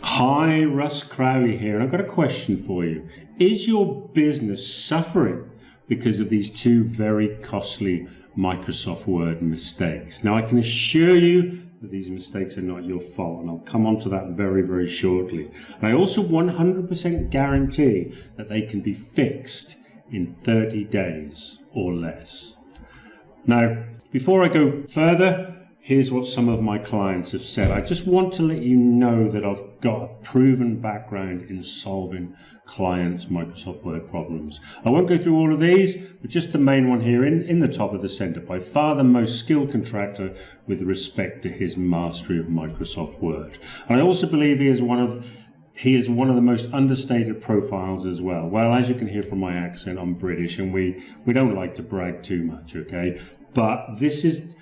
Hi, Russ Crowley here, and I've got a question for you. Is your business suffering because of these two very costly Microsoft Word mistakes? Now, I can assure you that these mistakes are not your fault, and I'll come on to that very, very shortly. And I also 100% guarantee that they can be fixed in 30 days or less. Now, before I go further, here's what some of my clients have said. I just want to let you know that I've got a proven background in solving clients' Microsoft Word problems. I won't go through all of these, but just the main one here in the top of the center. By far the most skilled contractor with respect to his mastery of Microsoft Word. And I also believe he is one of the most understated profiles as well. Well, as you can hear from my accent, I'm British, and we don't like to brag too much, okay? But this is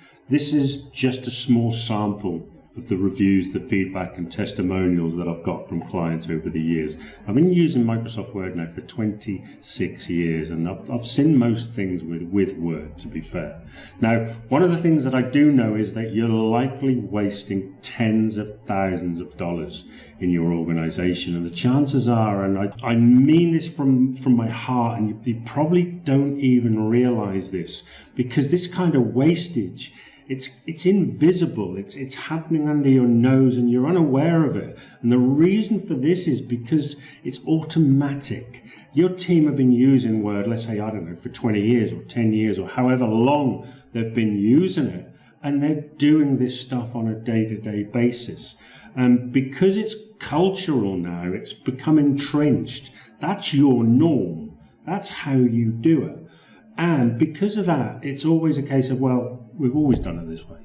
just a small sample of the reviews, the feedback and testimonials that I've got from clients over the years. I've been using Microsoft Word now for 26 years, and I've seen most things with Word, to be fair. Now, one of the things that I do know is that you're likely wasting tens of thousands of dollars in your organization, and the chances are, and I mean this from my heart, and you probably don't even realize this, because this kind of wastage, it's invisible, it's happening under your nose and you're unaware of it. And the reason for this is because it's automatic. Your team have been using Word, let's say, I don't know, for 20 years or 10 years or however long they've been using it, and they're doing this stuff on a day-to-day basis. And because it's cultural now, it's become entrenched. That's your norm. That's how you do it. And because of that, it's always a case of, well, we've always done it this way.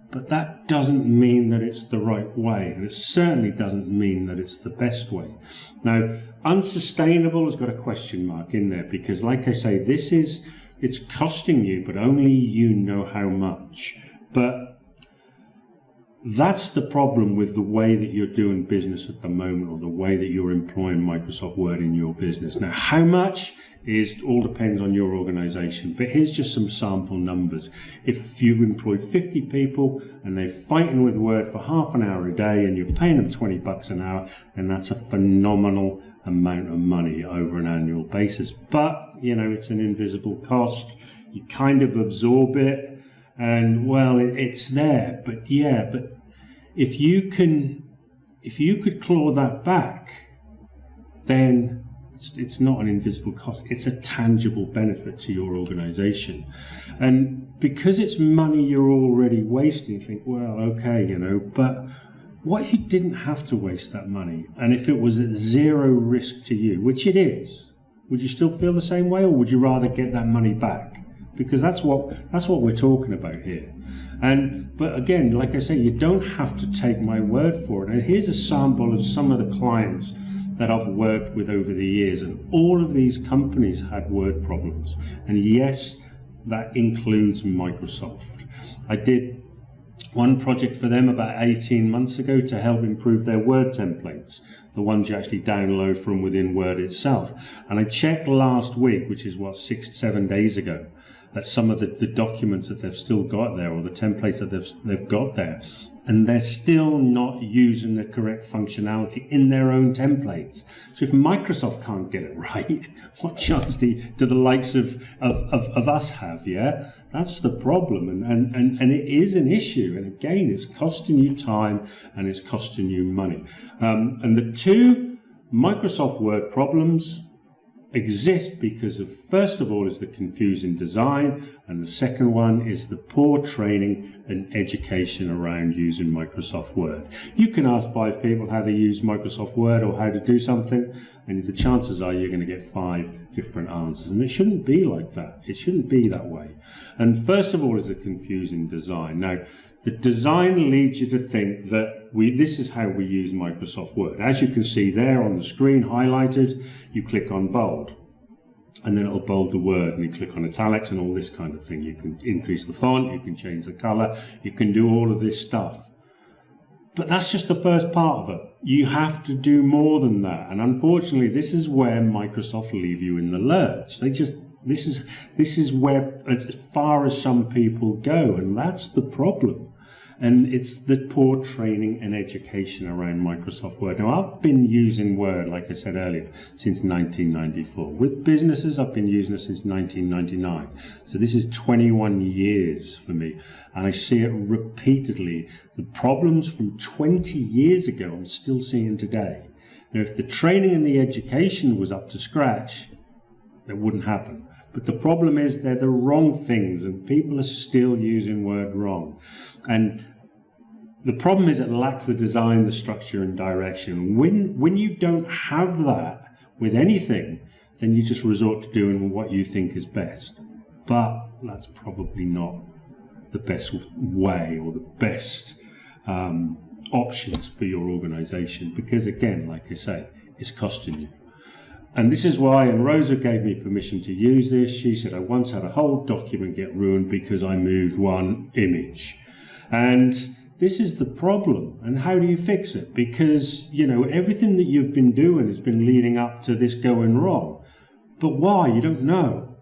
But that doesn't mean that it's the right way, and it certainly doesn't mean that it's the best way. Now, unsustainable has got a question mark in there, because like I say, it's costing you, but only you know how much. But that's the problem with the way that you're doing business at the moment, or the way that you're employing Microsoft Word in your business. Now, how much all depends on your organization, but here's just some sample numbers. If you employ 50 people and they're fighting with Word for half an hour a day and you're paying them $20 an hour, then that's a phenomenal amount of money over an annual basis. But, you know, it's an invisible cost. You kind of absorb it, and well, it's there. But yeah, but if you could claw that back, then it's not an invisible cost. It's a tangible benefit to your organization. And because it's money you're already wasting, you think, well, okay, you know, but what if you didn't have to waste that money? And if it was at zero risk to you, which it is, would you still feel the same way, or would you rather get that money back? Because that's what we're talking about here. But again, like I say, you don't have to take my word for it. And here's a sample of some of the clients that I've worked with over the years, and all of these companies had Word problems. And yes, that includes Microsoft. I did one project for them about 18 months ago to help improve their Word templates, the ones you actually download from within Word itself. And I checked last week, which is what, 6-7 days ago, that some of the documents that they've still got there, or the templates that they've got there, and they're still not using the correct functionality in their own templates. So if Microsoft can't get it right, what chance do the likes of us have? Yeah, that's the problem, and it is an issue. And again, it's costing you time and it's costing you money. And the two Microsoft Word problems exist because of, first of all, is the confusing design, and the second one is the poor training and education around using Microsoft Word. You can ask 5 people how they use Microsoft Word or how to do something, and the chances are you're going to get 5 different answers. And it shouldn't be like that. It shouldn't be that way. And first of all is the confusing design. Now, the design leads you to think that this is how we use Microsoft Word. As you can see there on the screen highlighted, you click on bold, and then it'll bold the word, and you click on italics and all this kind of thing. You can increase the font, you can change the color, you can do all of this stuff. But that's just the first part of it. You have to do more than that. And unfortunately, this is where Microsoft leave you in the lurch. This is where, as far as some people go, and that's the problem. And it's the poor training and education around Microsoft Word. Now, I've been using Word, like I said earlier, since 1994. With businesses, I've been using it since 1999. So this is 21 years for me. And I see it repeatedly. The problems from 20 years ago, I'm still seeing today. Now, if the training and the education was up to scratch, that wouldn't happen. But the problem is they're the wrong things, and people are still using Word wrong. And the problem is it lacks the design, the structure, and direction. When you don't have that with anything, then you just resort to doing what you think is best. But that's probably not the best way or the best options for your organization, because again, like I say, it's costing you. And this is why, and Rosa gave me permission to use this. She said, I once had a whole document get ruined because I moved one image. And this is the problem. And how do you fix it? Because, you know, everything that you've been doing has been leading up to this going wrong. But why? You don't know.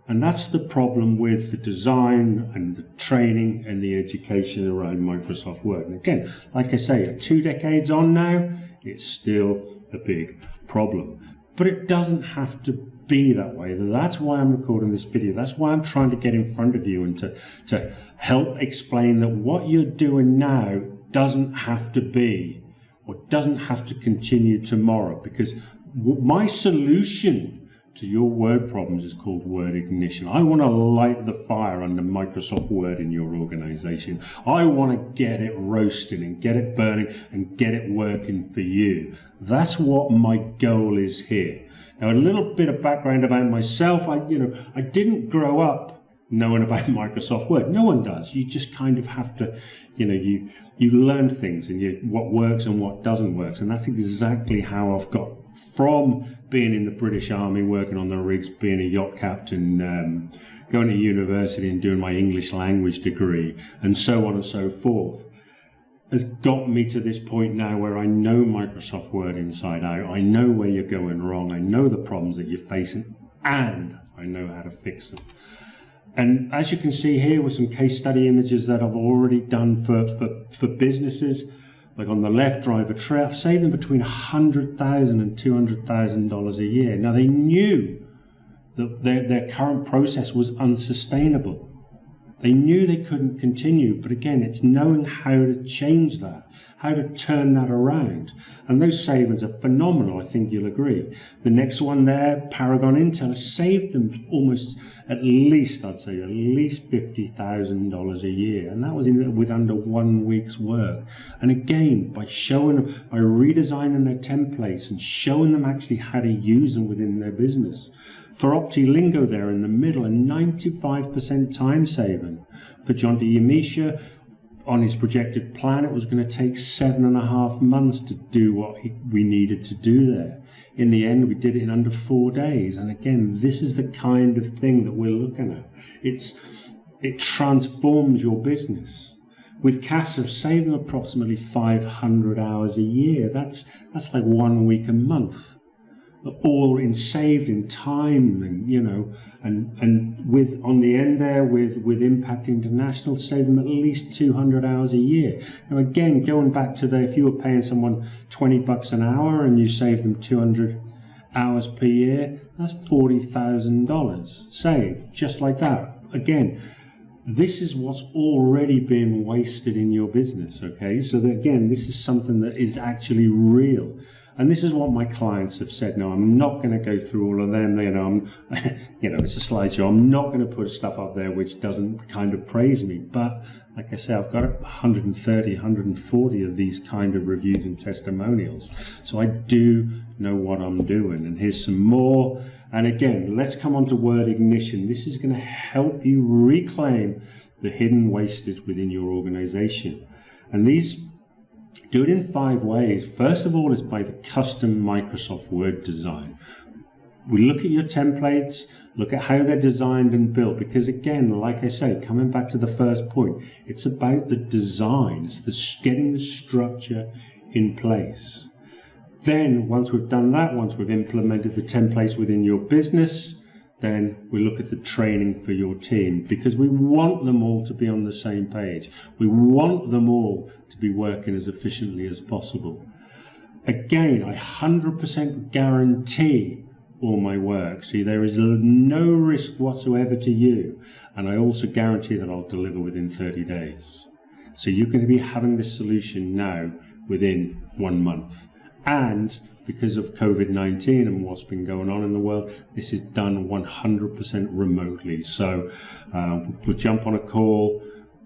And that's the problem with the design and the training and the education around Microsoft Word. And again, like I say, 2 decades on now, it's still a big problem. But it doesn't have to be that way. That's why I'm recording this video. That's why I'm trying to get in front of you and to help explain that what you're doing now doesn't have to be, or doesn't have to continue tomorrow. Because my solution to your Word problems is called Word Ignition. I want to light the fire under Microsoft Word in your organization. I want to get it roasting and get it burning and get it working for you. That's what my goal is here. Now, a little bit of background about myself. I didn't grow up knowing about Microsoft Word. No one does. You just kind of have to, you learn things and what works and what doesn't work. And that's exactly how I've got from being in the British Army, working on the rigs, being a yacht captain, going to university and doing my English language degree, and so on and so forth, has got me to this point now where I know Microsoft Word inside out. I know where you're going wrong. I know the problems that you're facing, and I know how to fix them. And as you can see here with some case study images that I've already done for businesses, like on the left, drive a trip, I've saved them between $100,000 and $200,000 a year. Now, they knew that their current process was unsustainable. They knew they couldn't continue, but again, it's knowing how to change that, how to turn that around. And those savings are phenomenal, I think you'll agree. The next one there, Paragon Intel, has saved them almost at least $50,000 a year. And that was with under 1 week's work. And again, by redesigning their templates and showing them actually how to use them within their business. For Optilingo there in the middle, a 95% time saving. For John D. Yamisha, on his projected plan, it was going to take 7.5 months to do what we needed to do there. In the end, we did it in under 4 days. And again, this is the kind of thing that we're looking at. It transforms your business. With CASA, save them approximately 500 hours a year. That's like 1 week a month. All saved in time, and with on the end there with Impact International, save them at least 200 hours a year. Now again, going back to if you were paying someone $20 an hour and you save them 200 hours per year, that's $40,000 saved, just like that. Again, this is what's already been wasted in your business. Okay, so that, again, this is something that is actually real. And this is what my clients have said. Now, I'm not going to go through all of them. It's a slideshow. I'm not going to put stuff up there which doesn't kind of praise me. But like I say, I've got 130, 140 of these kind of reviews and testimonials. So I do know what I'm doing. And here's some more. And again, let's come on to Word Ignition. This is going to help you reclaim the hidden wastage within your organization. And do it in 5 ways. First of all, is by the custom Microsoft Word design. We look at your templates, look at how they're designed and built, because again, like I say, coming back to the first point, it's about the design, it's getting the structure in place. Then, once we've done that, once we've implemented the templates within your business, then we look at the training for your team, because we want them all to be on the same page. We want them all to be working as efficiently as possible. Again, I 100% guarantee all my work. See, there is no risk whatsoever to you. And I also guarantee that I'll deliver within 30 days. So you're going to be having this solution now within 1 month. And because of COVID-19 and what's been going on in the world, this is done 100% remotely. So we'll jump on a call,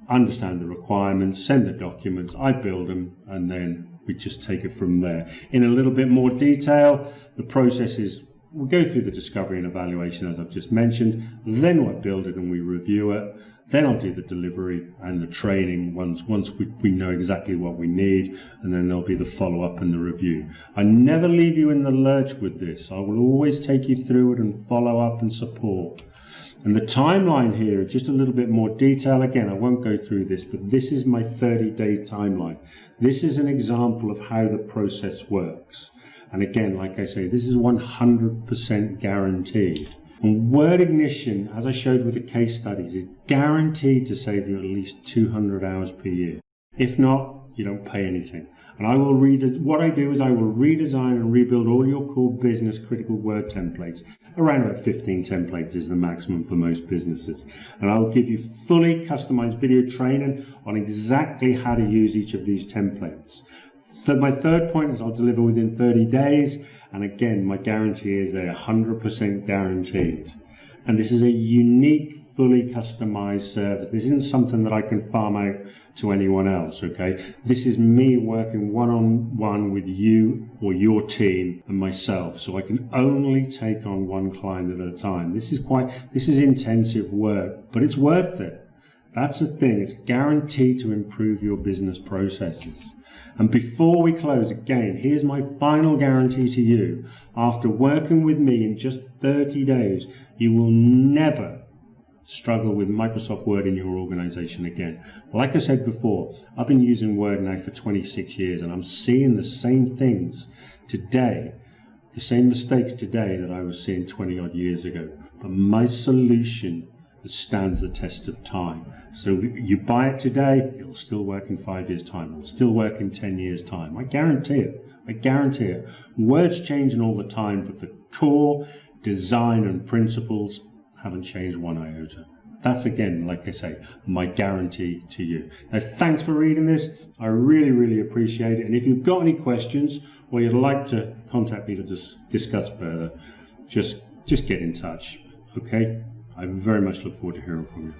understand the requirements, send the documents, I build them, and then we just take it from there. In a little bit more detail, the process is we'll go through the discovery and evaluation, as I've just mentioned. Then we'll build it and we review it. Then I'll do the delivery and the training once we know exactly what we need. And then there'll be the follow-up and the review. I never leave you in the lurch with this. I will always take you through it and follow up and support. And the timeline here, just a little bit more detail. Again, I won't go through this, but this is my 30-day timeline. This is an example of how the process works. And again, like I say, this is 100% guaranteed. And Word Ignition, as I showed with the case studies, is guaranteed to save you at least 200 hours per year. If not, you don't pay anything. And what I do is I will redesign and rebuild all your core business critical Word templates. Around about 15 templates is the maximum for most businesses. And I will give you fully customized video training on exactly how to use each of these templates. So my third point is I'll deliver within 30 days. And again, my guarantee is they're 100% guaranteed. And this is a unique, fully customized service. This isn't something that I can farm out to anyone else, okay? This is me working one-on-one with you or your team and myself. So I can only take on one client at a time. This is intensive work, but it's worth it. That's the thing. It's guaranteed to improve your business processes. And before we close, again, here's my final guarantee to you. After working with me in just 30 days, you will never struggle with Microsoft Word in your organization again. Like I said before, I've been using Word now for 26 years, and I'm seeing the same things today, the same mistakes today that I was seeing 20 odd years ago. But my solution stands the test of time. So you buy it today, it'll still work in 5 years' time. It'll still work in 10 years' time. I guarantee it. I guarantee it. Words changing all the time, but the core design and principles haven't changed one iota. That's, again, like I say, my guarantee to you. Now, thanks for reading this. I really, really appreciate it. And if you've got any questions or you'd like to contact me to discuss further, just get in touch, okay? I very much look forward to hearing from you.